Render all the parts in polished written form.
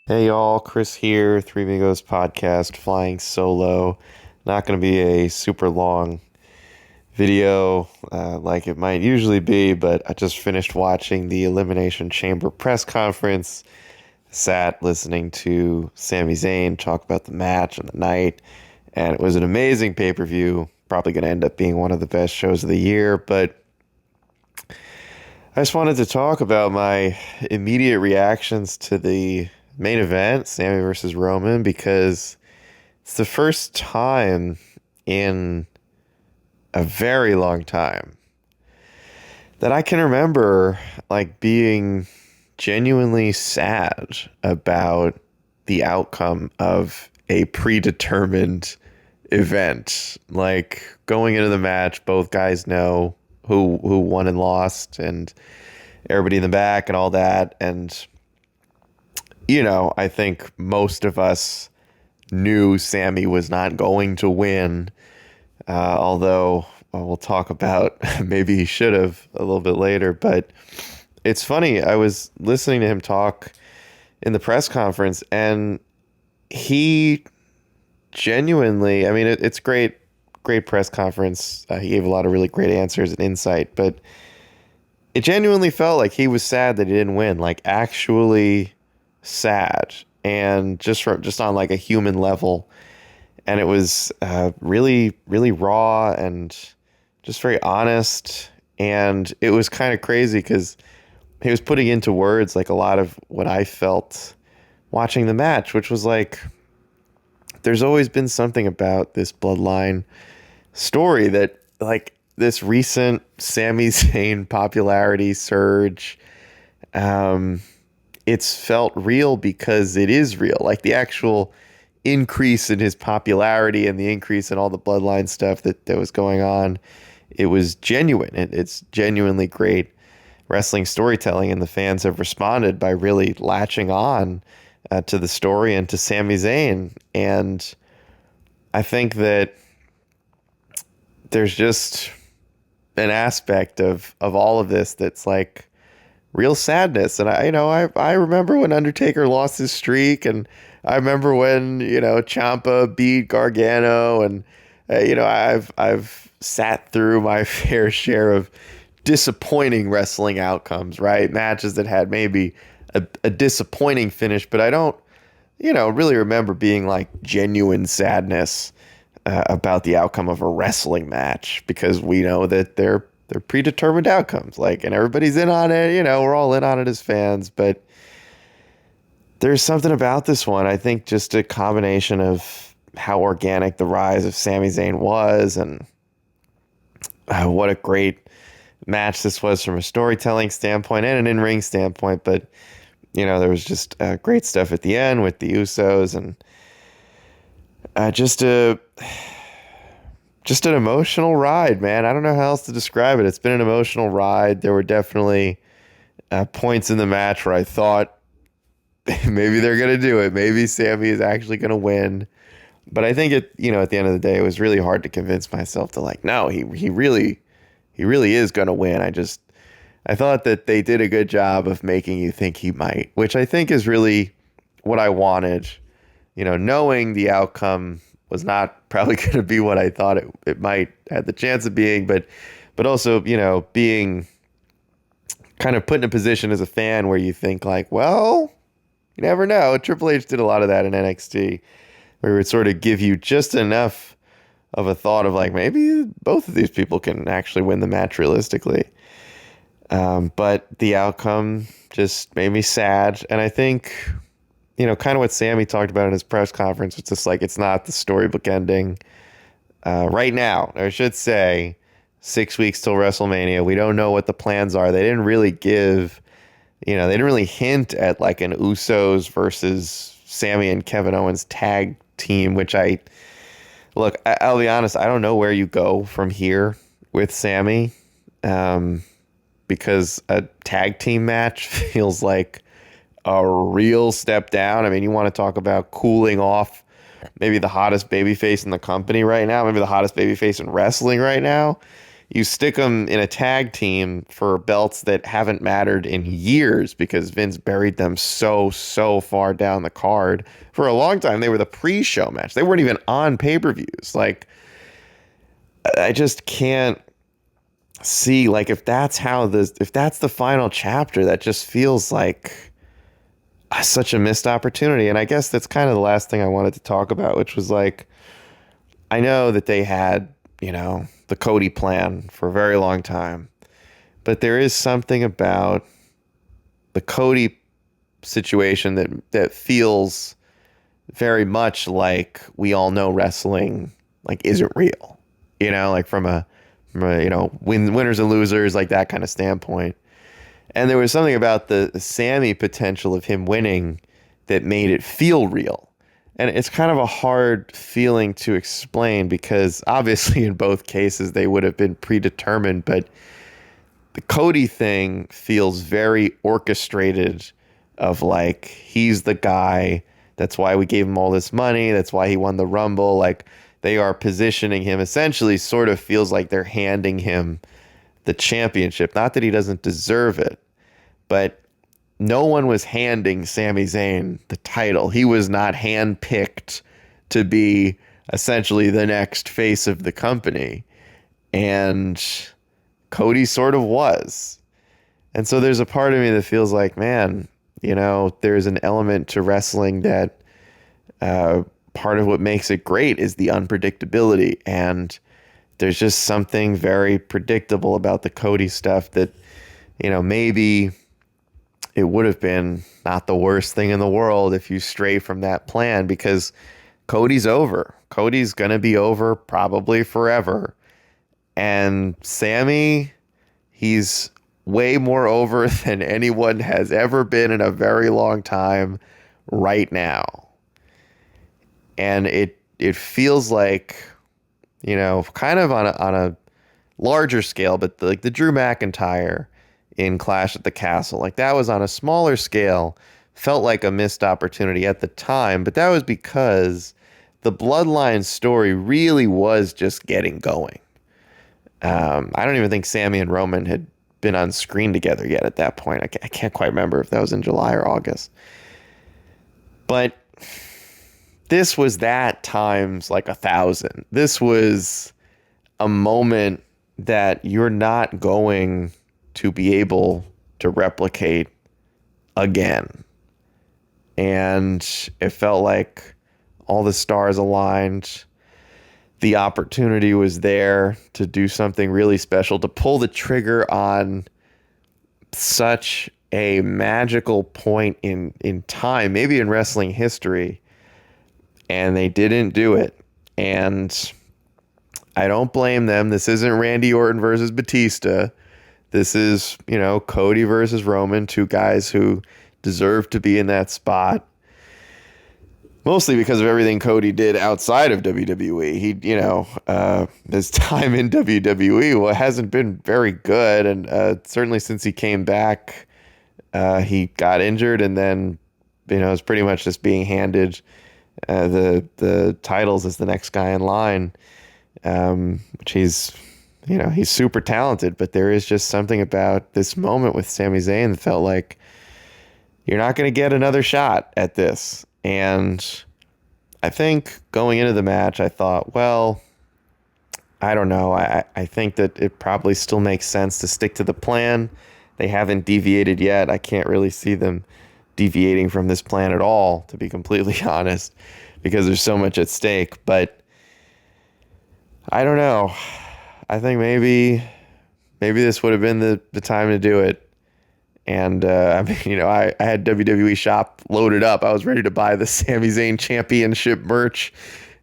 Hey y'all, Chris here, Three Amigos podcast, flying solo. Not going to be a super long video like it might usually be, but I just finished watching the Elimination Chamber press conference, sat listening to Sami Zayn talk about the match and the night, and it was an amazing pay-per-view. Probably going to end up being one of the best shows of the year, but I just wanted to talk about my immediate reactions to the main event, Sammy versus Roman, because it's the first time in a very long time that I can remember like being genuinely sad about the outcome of a predetermined event. Like going into the match, both guys know who won and lost and everybody in the back and all that. And I think most of us knew Sammy was not going to win, although we'll talk about maybe he should have a little bit later. But it's funny, I was listening to him talk in the press conference, and he genuinely, I mean, it's great, great press conference. He gave a lot of really great answers and insight, but it genuinely felt like he was sad that he didn't win, like actually sad, and just on like a human level. And it was really, really raw and just very honest. And it was kind of crazy because he was putting into words like a lot of what I felt watching the match, which was like, there's always been something about this bloodline story that, like, this recent Sami Zayn popularity surge, it's felt real because it is real. Like the actual increase in his popularity and the increase in all the bloodline stuff that was going on, it was genuine. It's genuinely great wrestling storytelling, and the fans have responded by really latching on to the story and to Sami Zayn. And I think that there's just an aspect of all of this that's like real sadness. And I remember when Undertaker lost his streak, and I remember when Ciampa beat Gargano, and I've sat through my fair share of disappointing wrestling outcomes, right? Matches that had maybe a disappointing finish, but I don't really remember being like genuine sadness about the outcome of a wrestling match, because we know that they're predetermined outcomes, like, and everybody's in on it. We're all in on it as fans, but there's something about this one. I think just a combination of how organic the rise of Sami Zayn was, and what a great match this was from a storytelling standpoint and an in-ring standpoint. But there was just great stuff at the end with the Usos, and just an emotional ride, man. I don't know how else to describe it. It's been an emotional ride. There were definitely points in the match where I thought maybe they're gonna do it. Maybe Sammy is actually gonna win. But I think at the end of the day, it was really hard to convince myself to, like, no, he really is gonna win. I thought that they did a good job of making you think he might, which I think is really what I wanted. Knowing the outcome was not probably going to be what I thought it might had the chance of being, but also, being kind of put in a position as a fan where you think like, well, you never know. Triple H did a lot of that in NXT, where it would sort of give you just enough of a thought of like, maybe both of these people can actually win the match realistically. But the outcome just made me sad. And I think, kind of what Sammy talked about in his press conference, it's just like, it's not the storybook ending right now. Or I should say, 6 weeks till WrestleMania. We don't know what the plans are. They didn't really they didn't really hint at like an Usos versus Sammy and Kevin Owens tag team, which I'll be honest, I don't know where you go from here with Sammy, because a tag team match feels like a real step down. I mean, you want to talk about cooling off maybe the hottest babyface in the company right now, maybe the hottest babyface in wrestling right now. You stick them in a tag team for belts that haven't mattered in years because Vince buried them so far down the card. For a long time, they were the pre-show match. They weren't even on pay-per-views. Like, I just can't see, like, if that's the final chapter, that just feels like such a missed opportunity. And I guess that's kind of the last thing I wanted to talk about, which was like, I know that they had, the Cody plan for a very long time, but there is something about the Cody situation that feels very much like we all know wrestling like isn't real, like from a winners and losers, like that kind of standpoint. And there was something about the Sami potential of him winning that made it feel real. And it's kind of a hard feeling to explain because obviously in both cases they would have been predetermined, but the Cody thing feels very orchestrated of like, he's the guy. That's why we gave him all this money. That's why he won the Rumble. Like, they are positioning him, essentially sort of feels like they're handing him the championship. Not that he doesn't deserve it, but no one was handing Sami Zayn the title. He was not handpicked to be essentially the next face of the company. And Cody sort of was. And so there's a part of me that feels like, man, there's an element to wrestling that part of what makes it great is the unpredictability. And there's just something very predictable about the Cody stuff that, maybe it would have been not the worst thing in the world if you stray from that plan, because Cody's over. Cody's going to be over probably forever. And Sami, he's way more over than anyone has ever been in a very long time right now. And it feels like, kind of on a larger scale, but like the Drew McIntyre in Clash at the Castle, like that was on a smaller scale, felt like a missed opportunity at the time, but that was because the Bloodline story really was just getting going. I don't even think Sami and Roman had been on screen together yet at that point. I can't quite remember if that was in July or August. But this was that times like 1,000. This was a moment that you're not going to be able to replicate again. And it felt like all the stars aligned. The opportunity was there to do something really special, to pull the trigger on such a magical point in time, maybe in wrestling history. And they didn't do it. And I don't blame them. This isn't Randy Orton versus Batista. This is, Cody versus Roman, two guys who deserve to be in that spot. Mostly because of everything Cody did outside of WWE. He, his time in WWE hasn't been very good. And certainly since he came back, he got injured and then, is pretty much just being handed the titles as the next guy in line, which he's super talented, but there is just something about this moment with Sami Zayn that felt like you're not going to get another shot at this. And I think going into the match, I thought, well, I don't know. I think that it probably still makes sense to stick to the plan. They haven't deviated yet. I can't really see them deviating from this plan at all, to be completely honest, because there's so much at stake. But I don't know. I think maybe this would have been the time to do it. And I had WWE Shop loaded up. I was ready to buy the Sami Zayn Championship merch.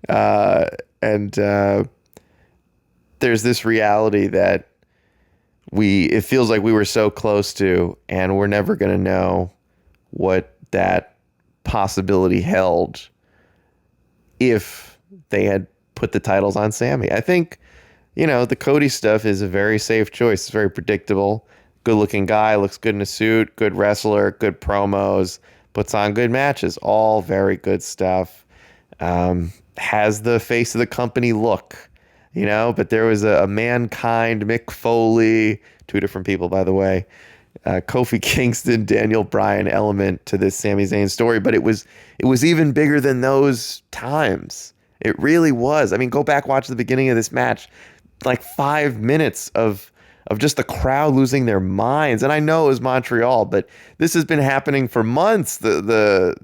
And there's this reality that it feels like we were so close to, and we're never going to know what that possibility held if they had put the titles on Sami. I think, the Cody stuff is a very safe choice. It's very predictable. Good looking guy, looks good in a suit, good wrestler, good promos, puts on good matches, all very good stuff. Has the face of the company look but there was a Mankind, Mick Foley, two different people, by the way, Kofi Kingston, Daniel Bryan element to this Sami Zayn story, but it was even bigger than those times. It really was. I mean, go back, watch the beginning of this match, like 5 minutes of just the crowd losing their minds. And I know it was Montreal, but this has been happening for months. The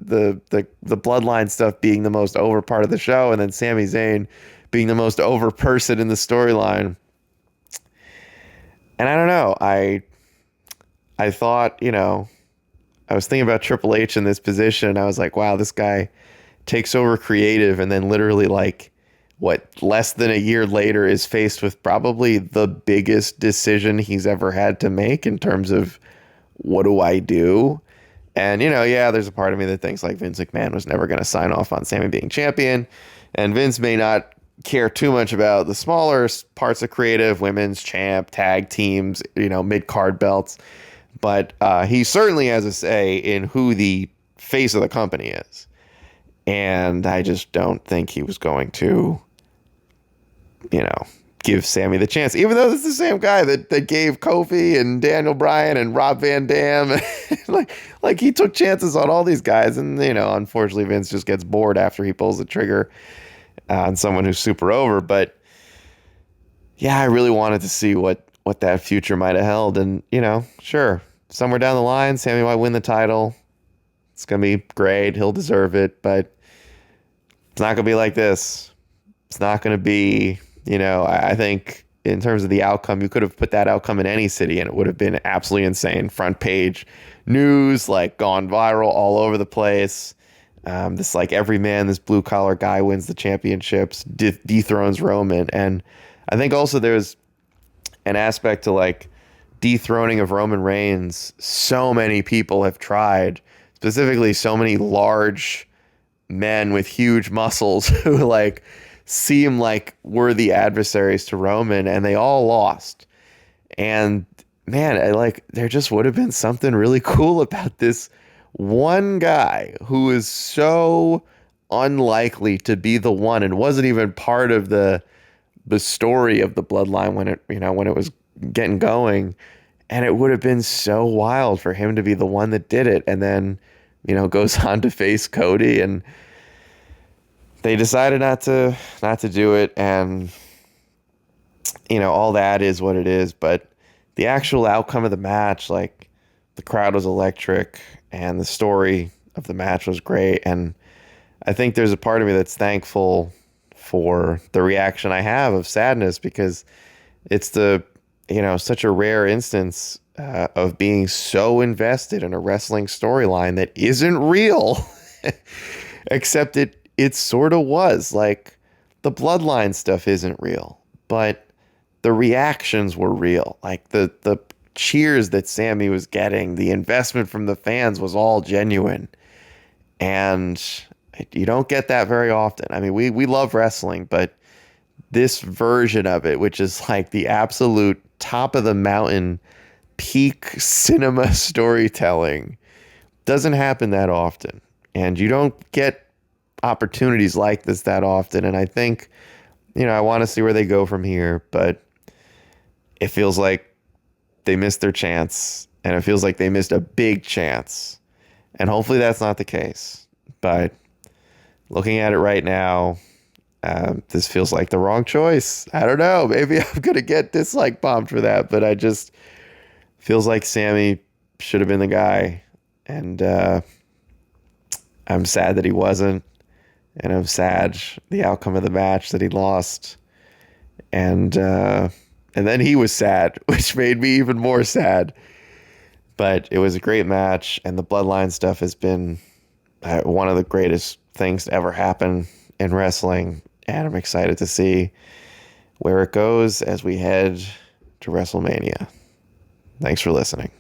bloodline stuff being the most over part of the show, and then Sami Zayn being the most over person in the storyline. And I don't know. I thought, I was thinking about Triple H in this position, and I was like, wow, this guy takes over creative, and then literally less than a year later is faced with probably the biggest decision he's ever had to make in terms of what do I do? And, there's a part of me that thinks like Vince McMahon was never going to sign off on Sami being champion. And Vince may not care too much about the smaller parts of creative, women's champ, tag teams, mid-card belts. But he certainly has a say in who the face of the company is. And I just don't think he was going to give Sami the chance, even though it's the same guy that gave Kofi and Daniel Bryan and Rob Van Dam. like he took chances on all these guys. And, unfortunately, Vince just gets bored after he pulls the trigger on someone who's super over. But yeah, I really wanted to see what that future might have held. And, sure, somewhere down the line, Sami might win the title. It's going to be great. He'll deserve it. But it's not going to be like this. It's not going to be, I think in terms of the outcome, you could have put that outcome in any city and it would have been absolutely insane. Front page news, gone viral all over the place. This every man, this blue collar guy wins the championships, dethrones Roman. And I think also there's an aspect to dethroning of Roman Reigns. So many people have tried, specifically so many large men with huge muscles who seem like worthy adversaries to Roman, and they all lost. And man, there just would have been something really cool about this one guy who is so unlikely to be the one and wasn't even part of the story of the bloodline when it was getting going. And it would have been so wild for him to be the one that did it, and then goes on to face Cody, and they decided not to do it, and all that is what it is. But the actual outcome of the match, the crowd was electric, and the story of the match was great. And I think there's a part of me that's thankful for the reaction I have of sadness, because it's such a rare instance of being so invested in a wrestling storyline that isn't real, except it sort of was. The bloodline stuff isn't real, but the reactions were real. The cheers that Sami was getting, the investment from the fans was all genuine. And you don't get that very often. I mean, we love wrestling, but this version of it, which is the absolute top of the mountain, peak cinema storytelling, doesn't happen that often. And you don't get opportunities like this that often. And I think, I want to see where they go from here, but it feels like they missed their chance, and it feels like they missed a big chance. And hopefully that's not the case. But looking at it right now, this feels like the wrong choice. I don't know. Maybe I'm going to get dislike bombed for that, but I just feels like Sami should have been the guy. And I'm sad that he wasn't. And I'm sad the outcome of the match that he lost. And then he was sad, which made me even more sad. But it was a great match, and the bloodline stuff has been one of the greatest things to ever happen in wrestling. And I'm excited to see where it goes as we head to WrestleMania. Thanks for listening.